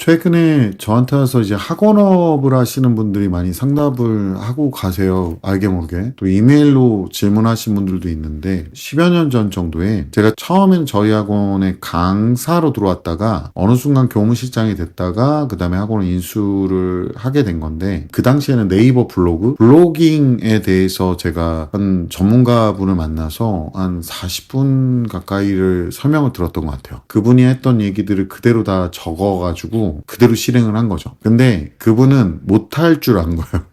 최근에 저한테 와서 이제 학원업을 하시는 분들이 많이 상담을 하고 가세요. 알게 모르게. 또 이메일로 질문하신 분들도 있는데 10여 년 전 정도에 제가 처음엔 저희 학원에 강사로 들어왔다가 어느 순간 교무실장이 됐다가 그 다음에 학원을 인수를 하게 된 건데, 그 당시에는 네이버 블로깅에 대해서 제가 한 전문가분을 만나서 한 40분 가까이를 설명을 들었던 것 같아요. 그분이 했던 얘기들을 그대로 다 적어가지고 그대로 실행을 한 거죠. 근데 그분은 못할 줄 안 거예요.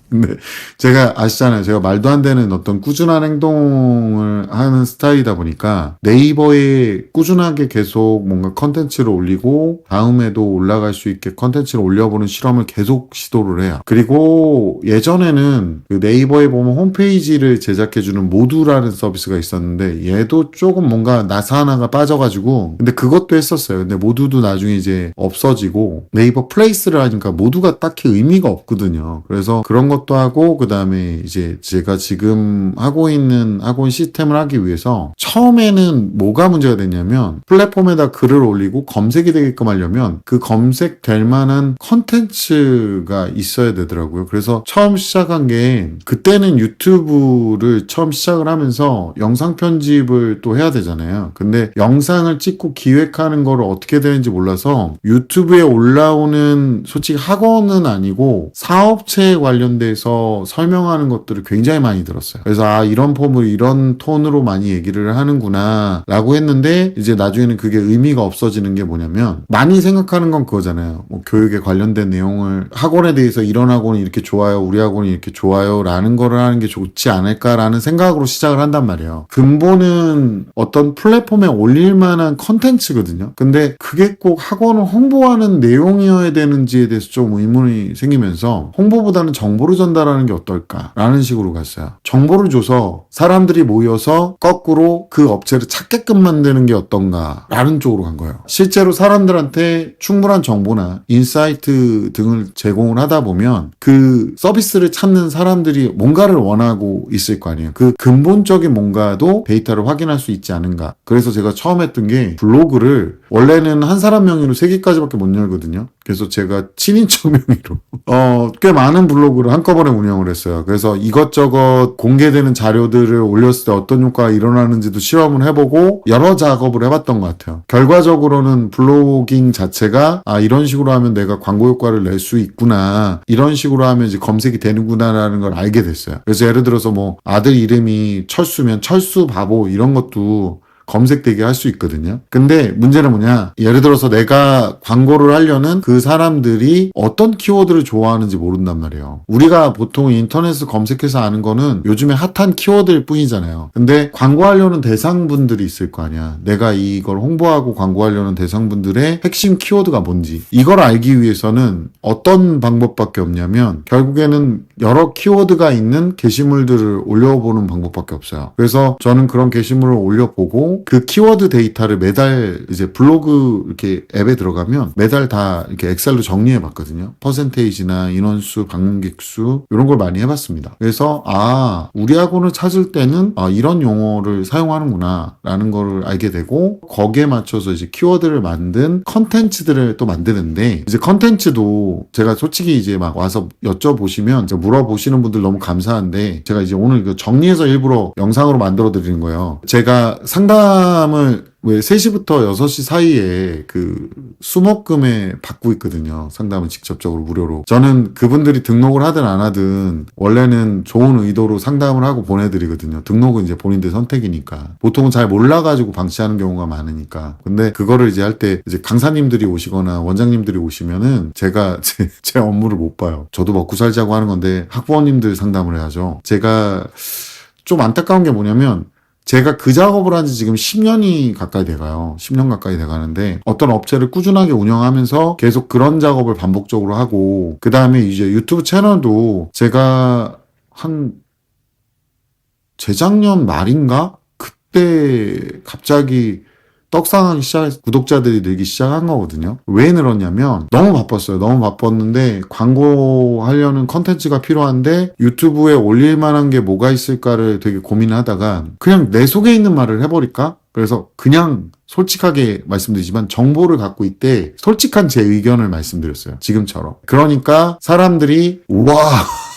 근데 제가 아시잖아요. 제가 말도 안 되는 어떤 꾸준한 행동을 하는 스타일이다 보니까 네이버에 꾸준하게 계속 뭔가 컨텐츠를 올리고 다음에도 올라갈 수 있게 컨텐츠를 올려보는 실험을 계속 시도를 해요. 그리고 예전에는 그 네이버에 보면 홈페이지를 제작해주는 모두라는 서비스가 있었는데 얘도 조금 뭔가 나사 하나가 빠져가지고, 근데 그것도 했었어요. 근데 모두도 나중에 이제 없어지고 네이버 플레이스를 하니까 모두가 딱히 의미가 없거든요. 그래서 그런 것도 하고, 그 다음에 이제 제가 지금 하고 있는 학원 시스템을 하기 위해서 처음에는 뭐가 문제가 됐냐면, 플랫폼에다 글을 올리고 검색이 되게끔 하려면 그 검색될 만한 컨텐츠가 있어야 되더라고요. 그래서 처음 시작한 게, 그때는 유튜브를 처음 시작을 하면서 영상 편집을 또 해야 되잖아요. 근데 영상을 찍고 기획하는 거를 어떻게 되는지 몰라서 유튜브에 올라오는, 솔직히 학원은 아니고 사업체에 관련돼서 설명하는 것들을 굉장히 많이 들었어요. 그래서 이런 폼을 이런 톤으로 많이 얘기를 하는구나 라고 했는데, 이제 나중에는 그게 의미가 없어지는 게 뭐냐면, 많이 생각하는 건 그거잖아요. 뭐 교육에 관련된 내용을, 학원에 대해서 이런 학원이 이렇게 좋아요, 우리 학원이 이렇게 좋아요 라는 거를 하는 게 좋지 않을까라는 생각으로 시작을 한단 말이에요. 근본은 어떤 플랫폼에 올릴 만한 컨텐츠거든요. 근데 그게 꼭 학원을 홍보하는 내용이어야 되는지에 대해서 좀 의문이 생기면서, 홍보보다는 정보를 전달하는 게 어떨까라는 식으로 갔어요. 정보를 줘서 사람들이 모여서 거꾸로 그 업체를 찾게끔 만드는 게 어떤가라는 쪽으로 간 거예요. 실제로 사람들한테 충분한 정보나 인사이트 등을 제공을 하다 보면 그 서비스를 찾는 사람들이 뭔가를 원하고 있을 거 아니에요. 그 근본적인 뭔가도 데이터를 확인할 수 있지 않은가. 그래서 제가 처음 했던 게, 블로그를 원래는 한 사람 명의로 3개까지밖에 못 열거든요. 그래서 제가 친인척 명의로 꽤 많은 블로그를 한꺼번에 운영을 했어요. 그래서 이것저것 공개되는 자료들을 올렸을 때 어떤 효과가 일어나는지도 시험을 해보고 여러 작업을 해봤던 것 같아요. 결과적으로는 블로깅 자체가 이런 식으로 하면 내가 광고 효과를 낼 수 있구나, 이런 식으로 하면 이제 검색이 되는구나라는 걸 알게 됐어요. 그래서 예를 들어서 뭐 아들 이름이 철수면 철수 바보 이런 것도 검색되게 할 수 있거든요. 근데 문제는 뭐냐, 예를 들어서 내가 광고를 하려는 그 사람들이 어떤 키워드를 좋아하는지 모른단 말이에요. 우리가 보통 인터넷을 검색해서 아는 거는 요즘에 핫한 키워드일 뿐이잖아요. 근데 광고하려는 대상분들이 있을 거 아니야. 내가 이걸 홍보하고 광고하려는 대상분들의 핵심 키워드가 뭔지, 이걸 알기 위해서는 어떤 방법밖에 없냐면, 결국에는 여러 키워드가 있는 게시물들을 올려보는 방법밖에 없어요. 그래서 저는 그런 게시물을 올려보고 그 키워드 데이터를 매달 이제 블로그 이렇게 앱에 들어가면 매달 다 이렇게 엑셀로 정리해 봤거든요. 퍼센테이지나 인원수, 방문객 수, 이런 걸 많이 해봤습니다. 그래서 우리 학원을 찾을 때는 이런 용어를 사용하는구나 라는 걸 알게 되고, 거기에 맞춰서 이제 키워드를 만든 컨텐츠들을 또 만드는데, 이제 컨텐츠도 제가 솔직히 이제 막 와서 여쭤보시면, 물어보시는 분들 너무 감사한데, 제가 이제 오늘 이거 정리해서 일부러 영상으로 만들어 드리는 거예요. 제가 상담을 왜 3시부터 6시 사이에 그 수목금에 받고 있거든요. 상담은 직접적으로 무료로. 저는 그분들이 등록을 하든 안 하든 원래는 좋은 의도로 상담을 하고 보내드리거든요. 등록은 이제 본인들 선택이니까. 보통은 잘 몰라가지고 방치하는 경우가 많으니까. 근데 그거를 이제 할 때 이제 강사님들이 오시거나 원장님들이 오시면은 제가 제 업무를 못 봐요. 저도 먹고 살자고 하는 건데 학부모님들 상담을 해야죠. 제가 좀 안타까운 게 뭐냐면, 제가 그 작업을 한 지 지금 10년이 가까이 돼가요. 10년 가까이 돼가는데, 어떤 업체를 꾸준하게 운영하면서 계속 그런 작업을 반복적으로 하고, 그 다음에 이제 유튜브 채널도 제가 한 재작년 말인가? 그때 갑자기 떡상하기 시작해서 구독자들이 늘기 시작한 거거든요. 왜 늘었냐면, 너무 바빴어요. 너무 바빴는데 광고하려는 컨텐츠가 필요한데 유튜브에 올릴 만한 게 뭐가 있을까를 되게 고민하다가 그냥 내 속에 있는 말을 해버릴까? 그래서 그냥 솔직하게 말씀드리지만 정보를 갖고 있대 솔직한 제 의견을 말씀드렸어요. 지금처럼. 그러니까 사람들이 우와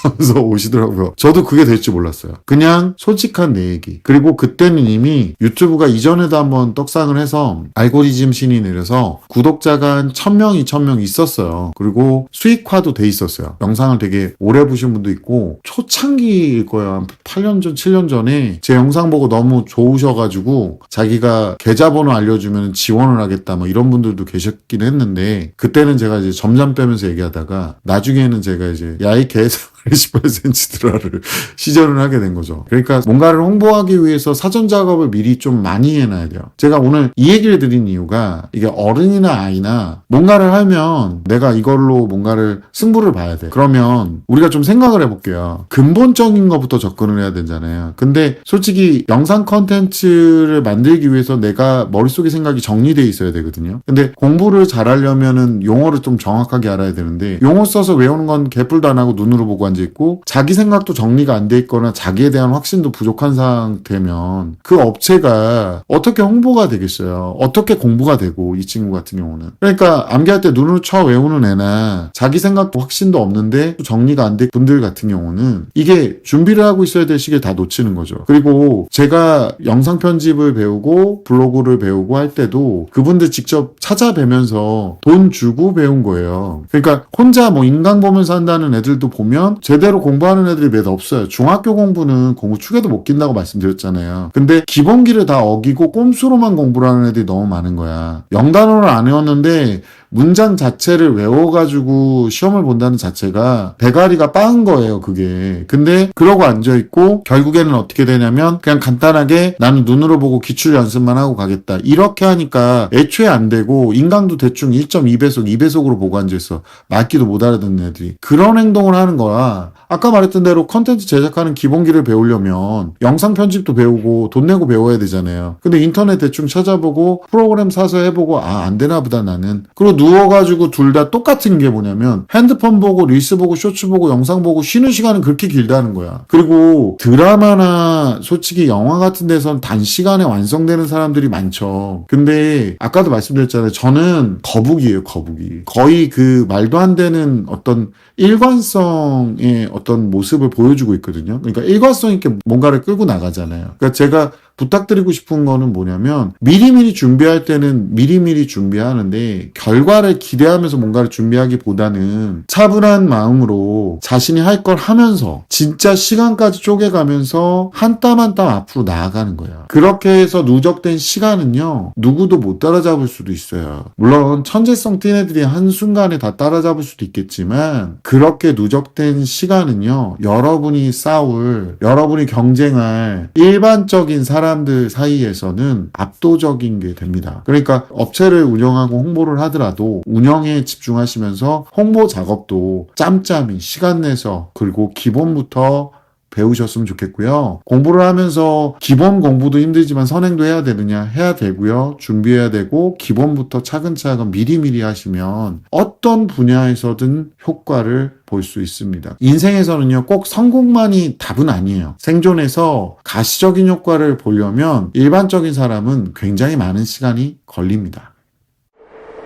하면서 오시더라고요. 저도 그게 될 줄 몰랐어요. 그냥 솔직한 내 얘기. 그리고 그때는 이미 유튜브가 이전에도 한번 떡상을 해서 알고리즘 신이 내려서 구독자가 한 1000명, 2000명 있었어요. 그리고 수익화도 돼 있었어요. 영상을 되게 오래 보신 분도 있고 초창기일 거예요. 한 8년 전, 7년 전에 제 영상 보고 너무 좋으셔가지고 자기가 계좌번호 알려주면 지원을 하겠다 뭐 이런 분들도 계셨긴 했는데 그때는 제가 이제 점점 빼면서 얘기하다가 나중에는 제가 이제 야이 개새끼 18cm들아를 시전을 하게 된 거죠. 그러니까 뭔가를 홍보하기 위해서 사전 작업을 미리 좀 많이 해놔야 돼요. 제가 오늘 이 얘기를 드린 이유가 이게 어른이나 아이나 뭔가를 하면 내가 이걸로 뭔가를 승부를 봐야 돼. 그러면 우리가 좀 생각을 해볼게요. 근본적인 것부터 접근을 해야 되잖아요. 근데 솔직히 영상 컨텐츠를 만들기 위해서 내가 머릿속에 생각이 정리돼 있어야 되거든요. 근데 공부를 잘하려면은 용어를 좀 정확하게 알아야 되는데 용어 써서 외우는 건 개뿔도 안 하고 눈으로 보고 앉아있고 자기 생각도 정리가 안 돼 있거나 자기에 대한 확신도 부족한 상태면 그 업체가 어떻게 홍보가 되겠어요? 어떻게 공부가 되고 이 친구 같은 경우는 그러니까 암기할 때 눈으로 쳐 외우는 애나 자기 생각도 확신도 없는데 정리가 안 된 분들 같은 경우는 이게 준비를 하고 있어야 될 시기에 다 놓치는 거죠. 그리고 제가 영상 편집을 배우고 블로그를 배우고 할 때도 그분들 직접 찾아뵈면서 돈 주고 배운 거예요. 그러니까 혼자 뭐 인강 보면서 한다는 애들도 보면 제대로 공부하는 애들이 몇 없어요. 중학교 공부는 공부 축에도 못 낀다고 말씀드렸잖아요. 근데 기본기를 다 어기고 꼼수로만 공부를 하는 애들이 너무 많은 거야. 영단어를 안 외웠는데 문장 자체를 외워가지고 시험을 본다는 자체가 대가리가 빠은 거예요, 그게. 근데 그러고 앉아있고 결국에는 어떻게 되냐면 그냥 간단하게 나는 눈으로 보고 기출 연습만 하고 가겠다. 이렇게 하니까 애초에 안 되고 인강도 대충 1.2배속, 2배속으로 보고 앉아있어. 말귀도 못 알아듣는 애들이. 그런 행동을 하는 거야. 아까 말했던 대로 컨텐츠 제작하는 기본기를 배우려면 영상 편집도 배우고 돈 내고 배워야 되잖아요. 근데 인터넷 대충 찾아보고 프로그램 사서 해보고 안 되나 보다 나는. 그리고 누워가지고 둘 다 똑같은 게 뭐냐면 핸드폰 보고 릴스 보고 쇼츠 보고 영상 보고 쉬는 시간은 그렇게 길다는 거야. 그리고 드라마나 솔직히 영화 같은 데선 단시간에 완성되는 사람들이 많죠. 근데 아까도 말씀드렸잖아요. 저는 거북이에요, 거북이. 거의 그 말도 안 되는 어떤 일관성의 어떤 모습을 보여주고 있거든요. 그러니까 일관성 있게 뭔가를 끌고 나가잖아요. 그러니까 제가 부탁드리고 싶은 거는 뭐냐면 미리미리 준비할 때는 미리미리 준비하는데 결과를 기대하면서 뭔가를 준비하기보다는 차분한 마음으로 자신이 할 걸 하면서 진짜 시간까지 쪼개가면서 한 땀 한 땀 앞으로 나아가는 거예요. 그렇게 해서 누적된 시간은요 누구도 못 따라잡을 수도 있어요. 물론 천재성 띈 애들이 한순간에 다 따라잡을 수도 있겠지만 그렇게 누적된 시간은요 여러분이 싸울 여러분이 경쟁할 일반적인 사람들 사이에서는 압도적인 게 됩니다. 그러니까 업체를 운영하고 홍보를 하더라도 운영에 집중하시면서 홍보 작업도 짬짬이 시간 내서 그리고 기본부터 배우셨으면 좋겠고요. 공부를 하면서 기본 공부도 힘들지만 선행도 해야 되느냐? 해야 되고요. 준비해야 되고 기본부터 차근차근 미리미리 하시면 어떤 분야에서든 효과를 볼 수 있습니다. 인생에서는요 꼭 성공만이 답은 아니에요. 생존에서 가시적인 효과를 보려면 일반적인 사람은 굉장히 많은 시간이 걸립니다.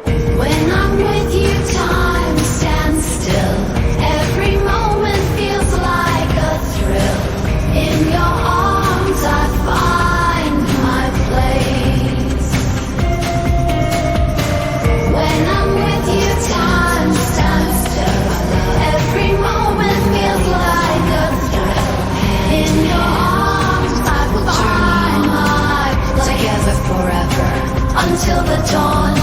When I'm with you, time stands still. Every moment feels like a thrill. In your arms, I find my place. When I'm with you, time stands still. Every moment feels like a thrill. In your arms, I find my place. Together forever until the dawn.